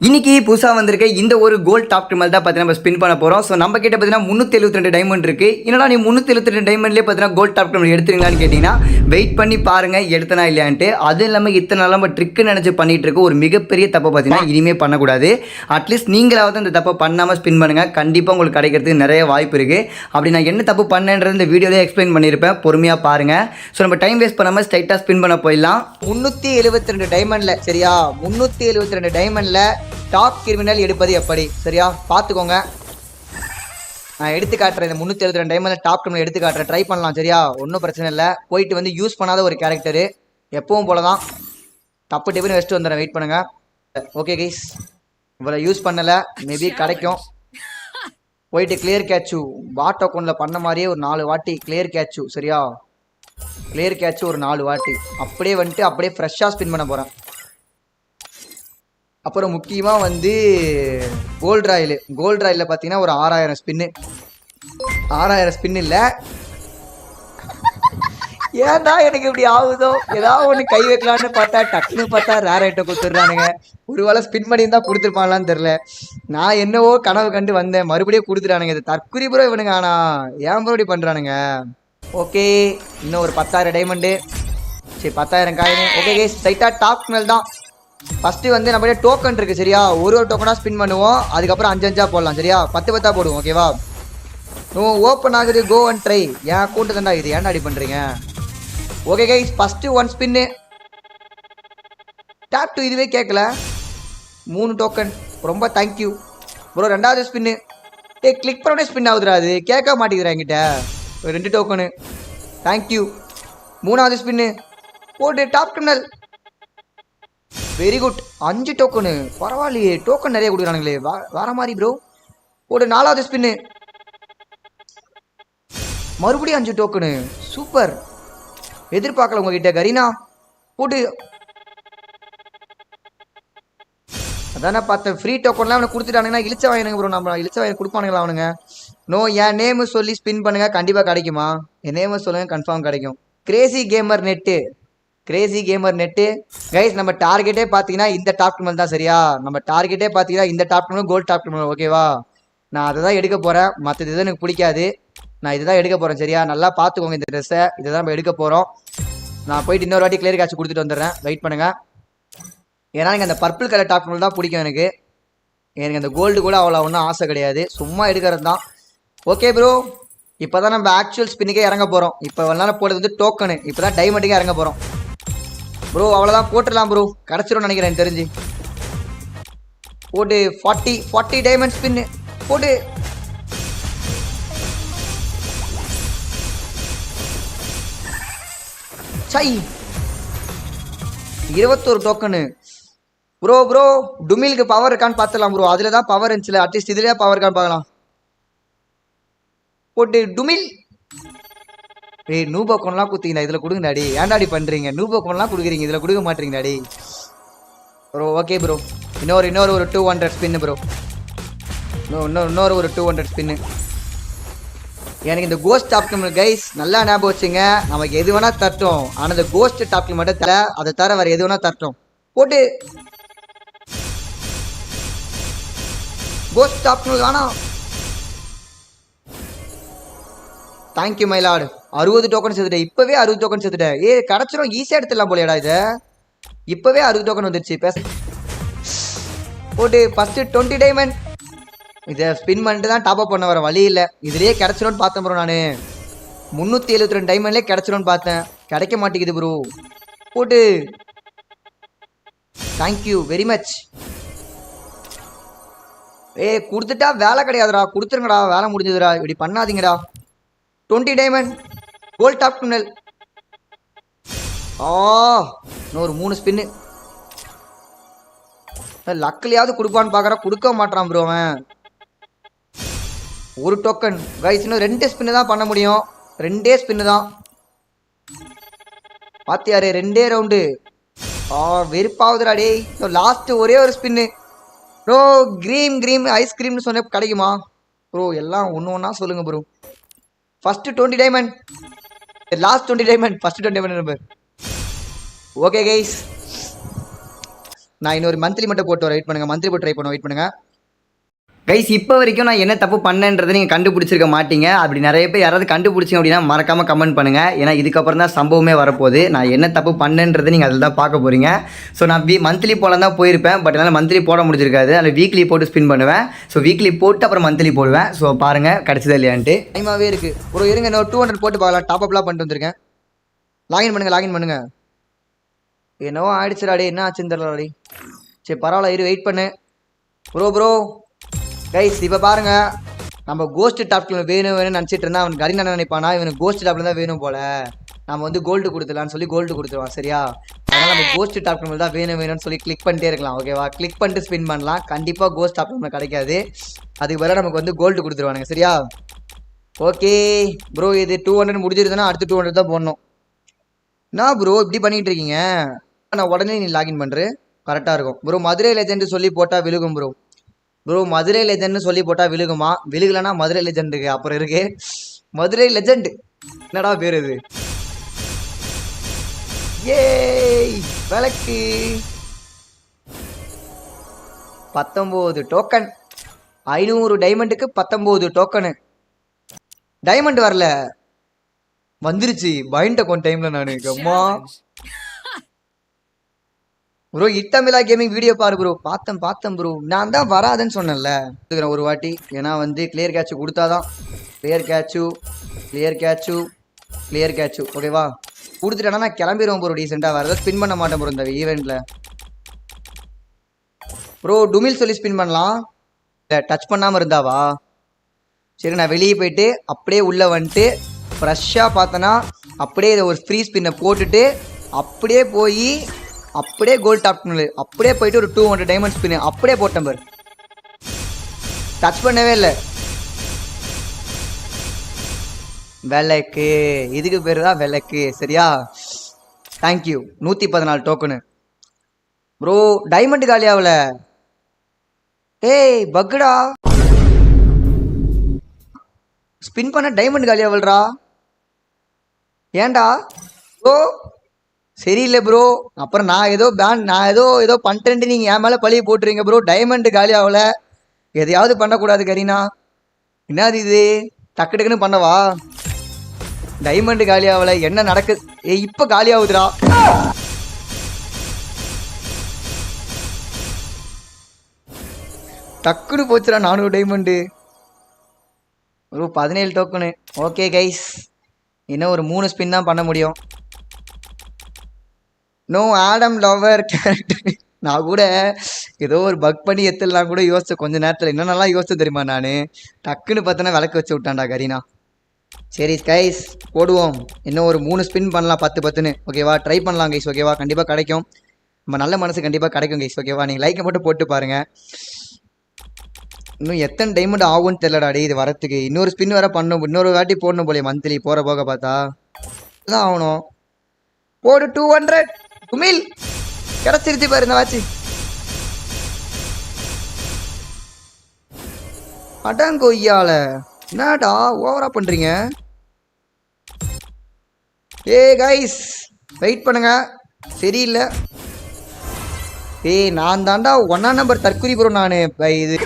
இன்னைக்கு புதுசாக வந்திருக்க இந்த ஒரு கோல்ட் டாப் மேலே தான் பார்த்தீங்கன்னா நம்ம ஸ்பின் பண்ண போகிறோம். ஸோ நம்ம கிட்ட பார்த்தீங்கன்னா 372 டைமண்ட் இருக்குது. என்னடா நீ 372 டைமண்ட்லேயே பார்த்தீங்கன்னா கோல்ட் டாப் எடுத்துருங்களான்னு கேட்டிங்கன்னா வெயிட் பண்ணி பாருங்கள் எடுத்தனா இல்லையான்ட்டு. அதுவும் இல்லாமல் இத்தனை நாள் நம்ம ட்ரிக்கு நினச்சி பண்ணிகிட்டு இருக்க ஒரு மிகப்பெரிய தப்பை பார்த்தீங்கன்னா இனிமேல் பண்ணக்கூடாது. அட்லீஸ்ட் நீங்களாவது இந்த தப்பை பண்ணாமல் ஸ்பின் பண்ணுங்கள். கண்டிப்பாக உங்களுக்கு கிடைக்கிறதுக்கு நிறைய வாய்ப்பு இருக்குது. அப்படி நான் என்ன தப்பு பண்ணேன்றது இந்த வீடியோலேயே எக்ஸ்பிளைன் பண்ணியிருப்பேன், பொறுமையாக பாருங்கள். ஸோ நம்ம டைம் வேஸ்ட் பண்ணாமல் ஸ்ட்ரைட்டாக ஸ்பின் பண்ண போயிடலாம். 372 டைமண்டில் சரியா, 372 டைமண்டில் டாப் கிரிமினல் எடுப்பது எப்படி சரியா பார்த்துக்கோங்க. நான் எடுத்து காட்டுறேன். இந்த 372 டைமண்டில் டாப் கிரிமினல் எடுத்து காட்டுறேன். ட்ரை பண்ணலாம் சரியா, ஒன்றும் பிரச்சனை இல்லை. போயிட்டு வந்து யூஸ் பண்ணாத ஒரு கேரக்டரு எப்பவும் போல தான் டப்பு டிப்புன்னு வச்சுட்டு வந்துடுறேன். வெயிட் பண்ணுங்க. ஓகே கைஸ், இவ்வளோ யூஸ் பண்ணலை, மேபி கிடைக்கும். போயிட்டு கிளியர் கேட்சு பாட் அக்கௌண்ட்டில் பண்ண மாதிரியே ஒரு 4 வாட்டி கிளியர் கேட்சு சரியா. கிளியர் கேட்சு ஒரு 4 வாட்டி அப்படியே வந்துட்டு அப்படியே ஃப்ரெஷ்ஷாக ஸ்பின் பண்ண போகிறேன். அப்புறம் முக்கியமாக வந்து கோல்ட் ராயில் பார்த்தீங்கன்னா ஒரு 6000 ஸ்பின்னு. 6000 ஸ்பின் இல்லை, ஏன்டா எனக்கு இப்படி ஆகுதோ. ஏதாவது ஒன்று கை வைக்கலான்னு பார்த்தா டக்குன்னு பார்த்தா ரேர் ஐட்டம் கொடுத்துட்றானுங்க. ஒரு வேளை ஸ்பின் பண்ணி இருந்தால் கொடுத்துருப்பாங்களான்னு தெரில. நான் என்னவோ கனவு கண்டு வந்தேன், மறுபடியும் கொடுத்துட்டானுங்க. இது தற்குறி ப்ரோ இவனுங்க. ஆனால் ஏன் ப்ரோ இப்படி பண்ணுறானுங்க. ஓகே, இன்னும் ஒரு 10,000 டைமண்டு, சரி 10,000 காயின். ஓகே கேஸ், ஸ்ட்ரைட்டாக டாப் மேல் தான். ஃபஸ்ட்டு வந்து நம்ம டோக்கன் இருக்குது சரியா, ஒரு டோக்கனாக ஸ்பின் பண்ணுவோம். அதுக்கப்புறம் 5 போடலாம் சரியா, 10 போடுவோம் ஓகேவா. ஓப்பன் ஆகுது, கோ அண்ட் ட்ரை. என் அக்கௌண்ட்டு தான்டா இது, ஏன்டா அடி பண்ணுறீங்க. Okay guys, first 1 spin tap to, இதுவே கேட்கல. 3 டோக்கன், ரொம்ப தேங்க்யூ ப்ரோ. 2வது ஸ்பின்னு கிளிக் பண்ணோடனே ஸ்பின் ஆகுதுடா, அது கேட்க மாட்டேங்கிறா என்கிட்ட. 2 டோக்கனு தேங்க்யூ. 3வது ஸ்பின்னு போட்டு top criminal, very good. 5 token, பரவாயில்லையே. டோக்கன் நிறைய கொடுக்குறானுங்களே, வேற மாதிரி ப்ரோ. ஒரு 4வது ஸ்பின்னு மறுபடியும் 5 டோக்கனு, சூப்பர். எதிர்பார்க்கல உங்ககிட்ட கரீனா. போட்டு அதானே பார்த்தேன், ஃப்ரீ டோக்கன்லாம் அவனை கொடுத்துட்டானுங்கன்னா இழிச்ச வாங்கினுங்க ப்ரோ. நம்ம இழிச்ச வாங்கி கொடுப்பானுங்களா அவனுங்க. நோ, என் நேமு சொல்லி ஸ்பின் பண்ணுங்க, கண்டிப்பாக கிடைக்குமா. என் நேமு சொல்லுங்க, கன்ஃபார்ம் கிடைக்கும். Crazy gamer net guys. நம்ம டார்கெட்டே பார்த்தீங்கன்னா இந்த டாப் கிரிமினல் தான் சரியா. நம்ம டார்கெட்டே பார்த்தீங்கன்னா இந்த top criminal, gold top criminal ஓகேவா. நான் அதை தான் எடுக்க போகிறேன், மற்றது எதுவும் எனக்கு பிடிக்காது. நான் இதுதான் எடுக்க போகிறேன் சரியா, நல்லா பார்த்துக்கோங்க இந்த ட்ரெஸ்ஸை. இதை தான் நம்ம எடுக்க போகிறோம். நான் போயிட்டு இன்னொரு வாட்டி கிளியர் காட்சி கொடுத்துட்டு வந்துடுறேன், வெயிட் பண்ணுங்கள். ஏன்னா எனக்கு அந்த பர்பிள் கலர் டாப் கிரிமினல் தான் பிடிக்கும் எனக்கு. அந்த கோல்டு கூட அவ்வளோ ஒன்றும் ஆசை கிடையாது, சும்மா எடுக்கிறது தான். ஓகே ப்ரோ, இப்போ தான் நம்ம ஆக்சுவல் ஸ்பின்னுக்கே இறங்க போகிறோம். இப்போ எல்லாம் போடுறது வந்து டோக்கனு, இப்போ தான் டைமண்டுக்கே இறங்க போகிறோம் ப்ரோ. அவ்வளோதான், போட்டுடலாம் ப்ரோ, கிடச்சிரும் நினைக்கிறேன் எனக்கு தெரிஞ்சு. போட்டு 40 டைமண்ட் ஸ்பின்னு போட்டு சை 21 டோக்கனு ப்ரோ. டுமிலுக்கு பவர் இருக்கான்னு பார்த்துலாம் ப்ரோ. அதில் தான் பவர் இருந்துச்சுல, அட்லீஸ்ட் இதுலேயே பவர் இருக்கான்னு பார்க்கலாம். போட்டு டுமில். நூபா கோன்லாம் கொடுத்தீங்கடா, இதில் கொடுங்கடாடி. ஏன்டாடி பண்ணுறீங்க, நூபா கோன்லாம் கொடுக்குறீங்க, இதில் கொடுக்க மாட்டீங்கடாடி ப்ரோ. ஓகே ப்ரோ, இன்னொரு ஒரு 200 ஸ்பின்னு ப்ரோ. இன்னொரு ஒரு 200 ஸ்பின்னு. எனக்கு இந்த கோஸ்ட் டாப் கிரிமினல் கைஸ் நல்லா ஞாபகம் வச்சுங்க. நமக்கு எது வேணால் தரட்டும், ஆனால் இந்த கோஸ்ட் டாப் கிரிமினல் மட்டும் தர, அதை தர வேறு எது வேணால் தரட்டும். போட்டு கோஸ்ட் டாப் கிரிமினல் வேணாம். Thank you my Lord. 60 டோக்கன் சேர்த்துட்டேன், இப்போவே 60 டோக்கன் சேர்த்துட்டேன். கிடச்சிரும், ஈஸியாக எடுத்துடலாம் போலையடா இதை. இப்போவே 60 டோக்கன் வந்துடுச்சு. போட்டு ஃபஸ்ட்டு 20 டைமண்ட். இதை ஸ்பின் பண்ணிட்டு தான் டாப் அப் பண்ண வர வழி இல்லை. இதுலேயே கிடச்சிரும்னு பார்த்தேன் ப்ரோ. நான் 372 டைமண்ட்லேயே கிடச்சிரும்னு பார்த்தேன், கிடைக்க மாட்டேங்குது ப்ரோ. போட்டு தேங்க்யூ வெரி மச். கொடுத்துட்டா வேலை கிடையாதுடா, கொடுத்துருங்கடா, வேலை முடிஞ்சதுடா. இப்படி பண்ணாதீங்கடா. 20 டைமண்ட் கோல்ட் டாப் கிரிமினல். இன்னொரு 3 ஸ்பின்னு. லக்கிலையாவது கொடுப்பான்னு பார்க்குறான், கொடுக்க மாட்டான் ப்ரோ அவன். ஒரு டோக்கன் கைஸ், இன்னும் 2 ஸ்பின்னு தான் பண்ண முடியும். 2 ஸ்பின்னு தான் பார்த்தியாரு, 2 ரவுண்டு. வெறுப்பாகுதுடா டே. லாஸ்ட்டு ஒரே ஒரு ஸ்பின்னு ப்ரோ. கிரீம் ஐஸ்கிரீம்னு சொன்ன கிடைக்குமா ப்ரோ. எல்லாம் ஒன்று சொல்லுங்க bro. First 20 diamond, last 20 diamond, first 20 diamond number. Okay guys, நான் இன்னொரு மந்த்லி மட்டும் போட்டு வெயிட் பண்ணுங்கள், மந்த்லி போட்டு ட்ரை பண்ண வெயிட் பண்ணுங்கள் கைஸ். இப்போ வரைக்கும் நான் என்ன தப்பு பண்ணேன்றதை நீங்கள் கண்டுபிடிச்சிருக்க மாட்டீங்க. அப்படி நிறைய பேர் யாராவது கண்டுபிடிச்சிங்க அப்படின்னா மறக்காமல் கமெண்ட் பண்ணுங்கள். ஏன்னா இதுக்கப்புறம் தான் சம்பவமே வரப்போகுது. நான் என்ன தப்பு பண்ணேன்றதை நீங்கள் அதில் தான் பார்க்க போகிறீங்க. ஸோ நான் மந்த்லி போல தான் போயிருப்பேன், பட் என்னால் மந்த்லி போட முடிஞ்சிருக்காது. அதில் வீக்லி போட்டு ஸ்பின் பண்ணுவேன். ஸோ வீக்லி போட்டு அப்புறம் மந்த்லி போடுவேன். ஸோ பாருங்கள் கிடச்சதா இல்லையான்ட்டு. டைமாகவே இருக்குது ஒரு இருங்க, இன்னொரு 200 போட்டு பார்க்கலாம். டாப்அப்லாம் பண்ணிட்டு வந்திருக்கேன். லாகின் பண்ணுங்கள். என்னவோ ஆயிடுச்சுடாடி, என்ன ஆச்சுன்னு தெரியலடி. சரி பரவாயில்ல, இரு வெயிட் பண்ணு ப்ரோ. கைஸ் இப்போ பாருங்க, நம்ம கோஸ்ட் டாப்ல வேணும்னு நினச்சிட்டு இருந்தா அவன் கரீனா நினைப்பானா இவனுக்கு கோஸ்ட் டாப்ல தான் வேணும் போல, நம்ம வந்து கோல்டு கொடுத்துலான்னு சொல்லி கோல்டு கொடுத்துருவான். சரியா, அதனால நம்ம கோஸ்ட் டாப்ல தான் வேணும்னு சொல்லி கிளிக் பண்ணிட்டே இருக்கலாம். ஓகேவா, கிளிக் பண்ணிட்டு ஸ்பின் பண்ணலாம். கண்டிப்பாக கோஸ்ட் டாப் நமக்கு கிடைக்காது. அதுக்கு பதிலாக நமக்கு வந்து கோல்டு கொடுத்துருவானுங்க. சரியா, ஓகே ப்ரோ. இது 200 முடிஞ்சிருதுன்னா அடுத்து 200 தான் போடணும். என்ன ப்ரோ இப்படி பண்ணிட்டு இருக்கீங்க? நான் உடனே நீ லாகின் பண்ணுறேன், கரெக்டாக இருக்கும் ப்ரோ. மதுரை லெஜெண்ட் சொல்லி போட்டால் விழுகும் ப்ரோ. மதுரை லெஜெண்ட்னு சொல்லி போட்டால் விழுகுமா? விழுகலன்னா மதுரை லெஜெண்டுக்கு அப்புறம் இருக்கு மதுரை லெஜெண்ட். என்னடா பேர் இது? ஏய் விளக்கு 19 டோக்கன், 500 டைமண்டுக்கு 19 டோக்கனு. டைமண்ட் வரல, வந்துருச்சு. பயன்ட்ட கொஞ்ச டைம்ல நானு அம்மா ப்ரோ. இட்டமிழா கேமிங் வீடியோ பாரு ப்ரோ. பார்த்தேன் ப்ரோ. நான் தான் வராதுன்னு சொன்னேன்ல ஒரு வாட்டி. ஏன்னா வந்து கிளியர் கேட்சு கொடுத்தாதான். கிளியர் கேட்சு ஓகேவா. கொடுத்துட்டேன்னா நான் கிளம்பிடுவேன் ப்ரோ. டீசெண்டாக வேறு ஏதாவது ஸ்பின் பண்ண மாட்டேன் ப்ரோ இந்த ஈவெண்ட்டில். ப்ரோ டுமில் சொல்லி ஸ்பின் பண்ணலாம். இல்லை டச் பண்ணாமல் இருந்தாவா? சரி நான் வெளியே போயிட்டு அப்படியே உள்ளே வந்துட்டு ஃப்ரெஷ்ஷாக பார்த்தேன்னா அப்படியே இதை ஒரு ஃப்ரீ ஸ்பின்னை போட்டுட்டு அப்படியே போய் அப்படியே கோல்ட் டாப் அப்படியே போயிட்டு ஒரு 200 டைமண்ட் ஸ்பின் அப்படியே போட்டேன் பாரு. டச் பண்ணவே இல்லை. விளக்கு, இதுக்கு பேர் தான் விளக்கு. சரியா, தேங்க்யூ. 114 token bro. டைமண்ட் காலியாகல. ஏய் பக்குடா, ஸ்பின் பண்ண டைமண்ட் காலியாகலடா. ஏன்டா ப்ரோ? சரியில்லை ப்ரோ. அப்புறம் நான் ஏதோ பண்ணிட்டேன்ட்டு நீங்கள் என் மேலே பழிய போட்டுறீங்க ப்ரோ. டைமண்ட் காலி ஆகலை. எதையாவது பண்ணக்கூடாது கரீனா. என்னது இது? டக்குன்னு பண்ணவா? டைமண்ட் காலி ஆகலை, என்ன நடக்குது? இப்போ காலி ஆகுதுடா. டக்குன்னு போச்சுடா 400 diamond bro. 17 token. Okay guys, இன்னும் ஒரு 3 ஸ்பின் தான் பண்ண முடியும். No Adam lover character. நான் கூட ஏதோ ஒரு பக் பண்ணி எத்தலாம் கூட யோசிச்சேன் கொஞ்ச நேரத்தில். என்னென்னலாம் யோசிச்சு தெரியுமா நான்? டக்குன்னு பார்த்தோன்னா விளக்கு வச்சு விட்டான்டா கரீனா. சரி கைஸ் போடுவோம். இன்னும் ஒரு 3 ஸ்பின் பண்ணலாம் 10 ஓகேவா. ட்ரை பண்ணலாம் கைஸ் ஓகேவா. கண்டிப்பாக கிடைக்கும். நம்ம நல்ல மனசு கண்டிப்பாக கிடைக்கும் கைஸ் ஓகேவா. நீங்கள் லைக்கை மட்டும் போட்டு பாருங்கள். இன்னும் எத்தனை டைமண்ட் ஆகும்னு தெரியலடாடி இது வரத்துக்கு. இன்னொரு ஸ்பின் வேறு பண்ணணும், இன்னொரு வாட்டி போடணும் போலே மந்த்லி போகிற போக பார்த்தா தான் ஆகணும். போடு 200 குமில் கிடைச்சிருச்சு பாரு இந்த வாட்சி. அடங்கொய்யால என்னடா ஓவரா பண்றீங்க? ஏ கைஸ் வெயிட் பண்ணுங்க, சரியில்லை. ஏய் நான் தாண்டா 1ஆம் நம்பர் தற்குறி ப்ரோ. நான் இது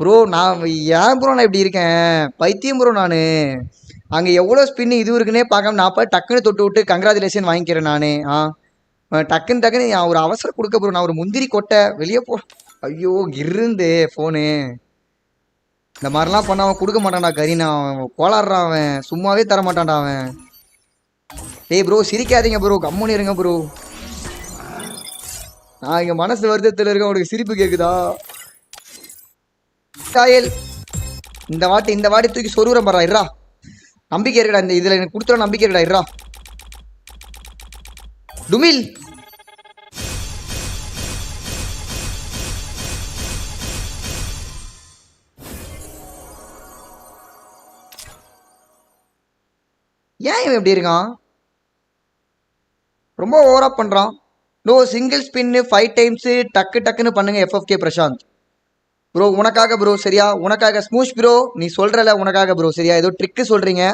ப்ரோ நான் ஏன் ப்ரோ நான் இப்படி இருக்கேன்? பைத்தியம் ப்ரோ. நான் அங்கே எவ்வளோ ஸ்பின்னு இது இருக்குன்னே பார்க்காம நான் போய் டக்குன்னு தொட்டு விட்டு கங்க்ராச்சுலேஷன் வாங்கிக்கிறேன் நானே. டக்குன்னு ஒரு அவசரம் கொடுக்க ப்ரோ. நான் ஒரு முந்திரி கொட்டை வெளியே போ. ஐயோ இருந்து ஃபோனு இந்த மாதிரிலாம் பண்ண அவன் கொடுக்க மாட்டான்டா கரீனா. அவன் கோளாடுறான், அவன் சும்மாவே தர மாட்டான்டா அவன். டேய் ப்ரோ சிரிக்காதீங்க ப்ரோ, கம்முன்னு இருங்க ப்ரோ. நான் இங்கே மனசு வருத்தத்தில் இருக்கேன். உனக்கு சிரிப்பு கேட்குதா? காயல் இந்த வாட்டி தூக்கி சொருகுறேன் பாரா. இருறா, நம்பிக்கை இருக்கடா. இந்த இதில் எனக்கு கொடுத்துட நம்பிக்கை இருக்கடா. இருறா டுமில். ஏன் இவன் எப்படி இருக்கான்? ரொம்ப ஓவரா பண்றான். நோ சிங்கிள் ஸ்பின்னு 5 டைம்ஸ் டக்குன்னு பண்ணுங்க. FFK பிரசாந்த் ப்ரோ உனக்காக ப்ரோ. சரியா, உனக்காக ஸ்மூஷ் ப்ரோ. நீ சொல்றல உனக்காக ப்ரோ. சரியா, ஏதோ ட்ரிக்கு சொல்றீங்க.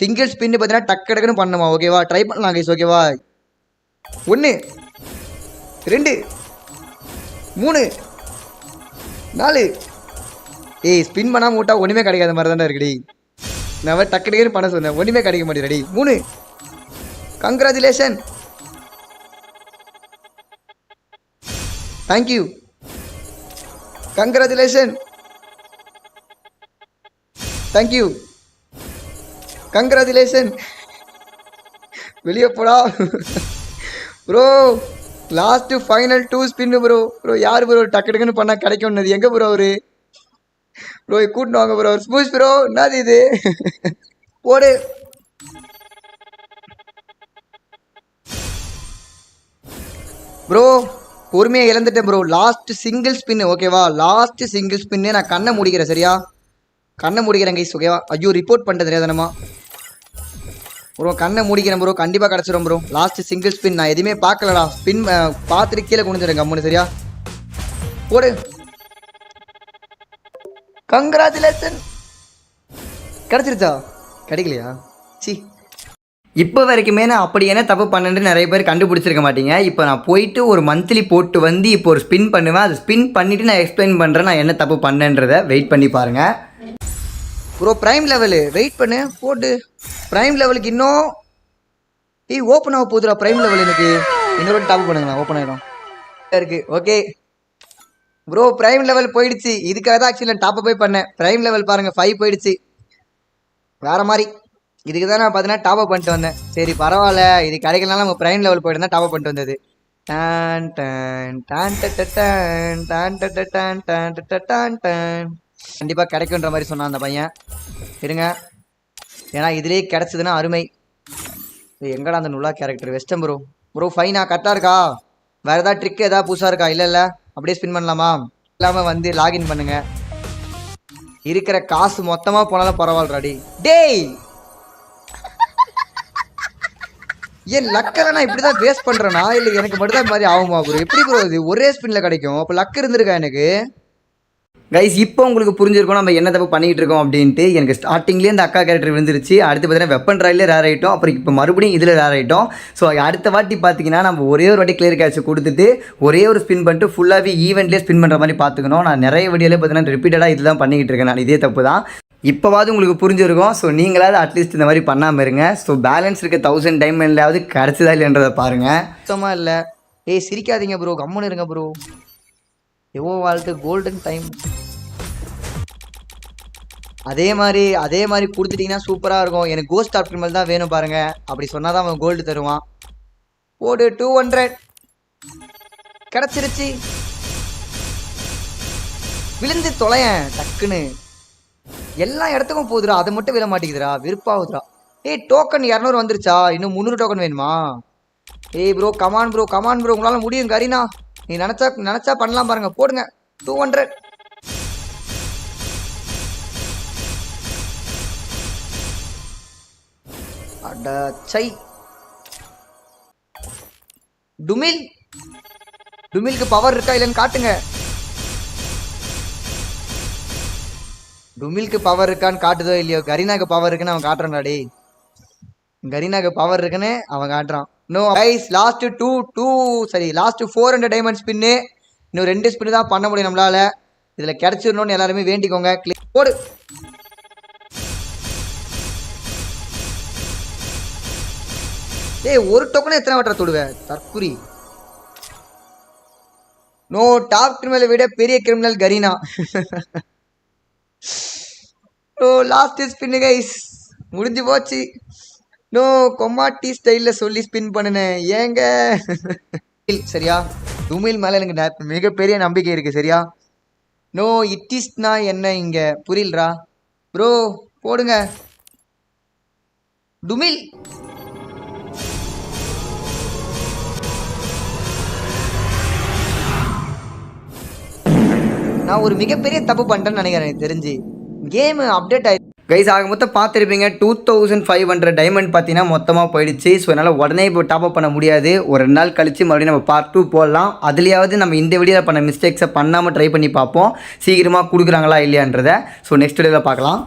சிங்கிள் ஸ்பின்னு பார்த்தீங்கன்னா டக்குன்னு பண்ணுமா? ஓகேவா, ட்ரை பண்ணலாம் கைஸ் ஓகேவா. 1 2 3 4. ஏய் ஸ்பின் பண்ணாமல் விட்டா ஒன்றுமே கிடைக்காத மாதிரி தானே இருக்குடி. நான் டக்கு பண்ண சொன்னேன், ஒன்றுமே கிடைக்க மாட்டேறடி. 3. Congratulation, thank you, congratulation, thank you, congratulation. வெளியே போடா bro. Last final 2 spin bro. Bro யார் ப்ரோ டக்கு டக்குன்னு பண்ணால் கிடைக்கும்னது? எங்கே ப்ரோ அவரு? ப்ரோ கூட்டின்னு வாங்க ப்ரோ. ஸ்மூஸ் ப்ரோ, என்னது இது? போடு. ப்ரோ பொறுமையாக இழந்துட்டேன் ப்ரோ. லாஸ்ட் சிங்கிள் ஸ்பின்னு, ஓகேவா? Last single spin. நான் கண்ணை முடிக்கிறேன், சரியா? கண்ணை முடிக்கிறேன் கைஸ், ஓகேவா? ஐயோ ரிப்போர்ட் பண்ணுறது தெரியாதானமா ப்ரோ. கண்ணை முடிக்கிறேன் ப்ரோ, கண்டிப்பாக கிடச்சிடும் ப்ரோ. Last single spin. நான் எதுவுமே பார்க்கலடா. ஸ்பின் பார்த்துட்டு கீழே குனிஞ்சிடும் கம்முன்னு, சரியா? போடு. கங்க்ராச்சுலேஷன். கிடச்சிருச்சா? கிடைக்கலையா? சி, இப்போ வரைக்குமே நான் அப்படி என்ன தப்பு பண்ணேன்னு நிறைய பேர் கண்டுபிடிச்சிருக்க மாட்டீங்க. இப்போ நான் போயிட்டு ஒரு மந்த்லி போட்டு வந்து இப்போ ஒரு ஸ்பின் பண்ணுவேன். அதை ஸ்பின் பண்ணிவிட்டு நான் எக்ஸ்பிளைன் பண்ணுறேன் நான் என்ன தப்பு பண்ணேன்றதை. வெயிட் பண்ணி பாருங்கள் ப்ரோ. ப்ரைம் லெவலு வெயிட் பண்ணு, போட்டு ப்ரைம் லெவலுக்கு இன்னும் ஓப்பன் ஆக போகுதுடா. ப்ரைம் லெவல் எனக்கு இன்னொரு டாப் பண்ணுங்களா, ஓப்பன் ஆகிடும் இருக்குது. ஓகே ப்ரோ, ப்ரைம் லெவல் போயிடுச்சு. இதுக்காக தான் ஆக்சுவலி நான் டாப்பை போய் பண்ணேன். ப்ரைம் லெவல் பாருங்கள் 5 போயிடுச்சு. வேறு மாதிரி. இதுக்கு தான் நான் பார்த்தீங்கன்னா டாப் அப் பண்ணிட்டு வந்தேன். சரி பரவாயில்ல, இது கிடைக்கலனாலும் நம்ம ப்ரைம் லெவல் போய்ட்டு தான் டாப் அப் பண்ணிட்டு வந்தது. கண்டிப்பாக கிடைக்குன்ற மாதிரி சொன்னான் அந்த பையன். இருங்க, ஏன்னா இதுலேயே கிடச்சிதுன்னா அருமை. எங்கடா அந்த நுல்லா கேரக்டர்? வெஸ்டம் ப்ரோ. ப்ரோ ஃபைனா கரெக்டாக இருக்கா? வேறு ஏதாவது ட்ரிக் ஏதாவது புதுசாக இருக்கா? இல்லை அப்படியே ஸ்பின் பண்ணலாமா? இல்லாமல் வந்து லாகின் பண்ணுங்க. இருக்கிற காசு மொத்தமாக போனாலும் பரவாயில்லடி. டேய் ஏன் லக்கெல்லாம் நான் இப்படி தான் வேஸ்ட் பண்ணுறேன்னா? இல்லை எனக்கு மட்டும் தான் மாதிரி ஆகுமா ப்ரோ? எப்படி ப்ரோ இது ஒரே ஸ்பின்னில் கிடைக்கும்? அப்போ லக் இருந்திருக்கா எனக்கு? கைஸ் இப்போ உங்களுக்கு புரிஞ்சிருக்கோம் நம்ம என்ன தப்பு பண்ணிகிட்டு இருக்கோம் அப்படின்ட்டு. எனக்கு ஸ்டார்டிங்லேயே இந்த அக்கா கேரக்டர் விழுந்துருச்சு. அடுத்து பார்த்தீங்கன்னா வெப்பன் ட்ராயிலே ரேர் ஆகிட்டோம். அப்புறம் இப்போ மறுபடியும் இதில் ரேர் ஆகிட்டோம். ஸோ அடுத்த வாட்டி பார்த்தீங்கன்னா நம்ம ஒரே ஒரு வாட்டி கிளியர் கேட்ச் கொடுத்துட்டு ஒரே ஒரு ஸ்பின் பண்ணிட்டு ஃபுல்லாகவே ஈவெண்ட்லேயே ஸ்பின் பண்ணுற மாதிரி பார்த்துக்கணும். நான் நிறைய வீடியோவில் பார்த்தீங்கன்னா ரிப்பீட்டடாக இதுதான் பண்ணிக்கிட்டு இருக்கேன். நான் இதே தப்பு தான். இப்போவாது உங்களுக்கு புரிஞ்சிருக்கும். ஸோ நீங்களாவது அட்லீஸ்ட் இந்த மாதிரி பண்ணாமல் இருங்க. ஸோ பேலன்ஸ் இருக்க 1000 டைமண்ட்லாவது கிடச்சதா இல்லைன்றதை பாருங்கள். சுத்தமாக இல்லை. ஏய் சிரிக்காதீங்க ப்ரோ, கம்முன்னு இருங்க ப்ரோ. எவ்வளோ வாழ்த்து கோல்டன் டைம். அதே மாதிரி கொடுத்துட்டிங்கன்னா சூப்பராக இருக்கும். எனக்கு கோஸ்ட் ஆப்டிமல் தான் வேணும் பாருங்கள். அப்படி சொன்னால் தான் அவன் கோல்டு தருவான். போடு 200 கிடச்சிருச்சு. விழுந்து தொலையன் டக்குன்னு. எல்லா இடத்துக்கும் போகுதுடா, அதை மட்டும் விழ மாட்டேங்குதுடா, விருப்பாகுதுடா. ஏய் டோக்கன் 200 வந்துருச்சா? இன்னும் 300 டோக்கன் வேணுமா? ஏய் bro come on bro, come on bro, உங்களால் முடியும் கரீனா. நீ நினச்சா பண்ணலாம் பாருங்க. போடுங்க 200. அடச்சை. டுமில்க்கு பவர் இருக்கா இல்லைன்னு காட்டுங்க. டுமில்க்கு பவர் இருக்கான்னு காட்டுதோ இல்லையோ, கரீனாக்கு பவர் இருக்குன்னு அவன் காட்டுறான்டாடி. கரீனாக்கு பவர் இருக்குன்னு அவன் காட்டுறான். No guys, last 400 diamond spin. இன்னும் 2 ஸ்பின்னு தான் பண்ண முடியும் நம்மளால. இதில் கிடச்சிடணும்னு எல்லாருமே வேண்டிக்கோங்க. போடு. ஏய் ஒரு டோக்கனை எத்தனை வாட்டரை தொடுவேன் தற்குறி. நோ, டாப் கிரிமினலை விட பெரிய criminal Kareena. No last spin guys, முடிஞ்சு போச்சு. நோ கொமாட்டி ஸ்டைலில் சொல்லி ஸ்பின் பண்ணினேன் ஏங்க. சரியா, டுமில் மேலே எனக்கு மிகப்பெரிய நம்பிக்கை இருக்குது. சரியா, நோ இட்டிஸ்னா என்ன இங்கே புரியலரா ப்ரோ. போடுங்க டுமில். நான் ஒரு மிகப்பெரிய தப்பு பண்ணிட்டேன்னு நினைக்கிறேன். எனக்கு தெரிஞ்சு கேமு அப்டேட் ஆயிடுச்சு கைஸ். ஆக மொத்தம் பார்த்துருப்பீங்க 2500 டைமண்ட் பார்த்தீங்கன்னா மொத்தமாக போயிடுச்சு. ஸோ என்னால் உடனே இப்போ டாப் அப் பண்ண முடியாது. ஒரு 2 நாள் கழித்து மறுபடியும் நம்ம பார்ட் 2 போடலாம். அதுலேயாவது நம்ம இந்த வீடியோவில் பண்ண மிஸ்டேக்ஸை பண்ணாமல் ட்ரை பண்ணி பார்ப்போம், சீக்கிரமாக கொடுக்குறாங்களா இல்லையான்றதை. ஸோ நெக்ஸ்ட் வீடியோவில் பார்க்கலாம்.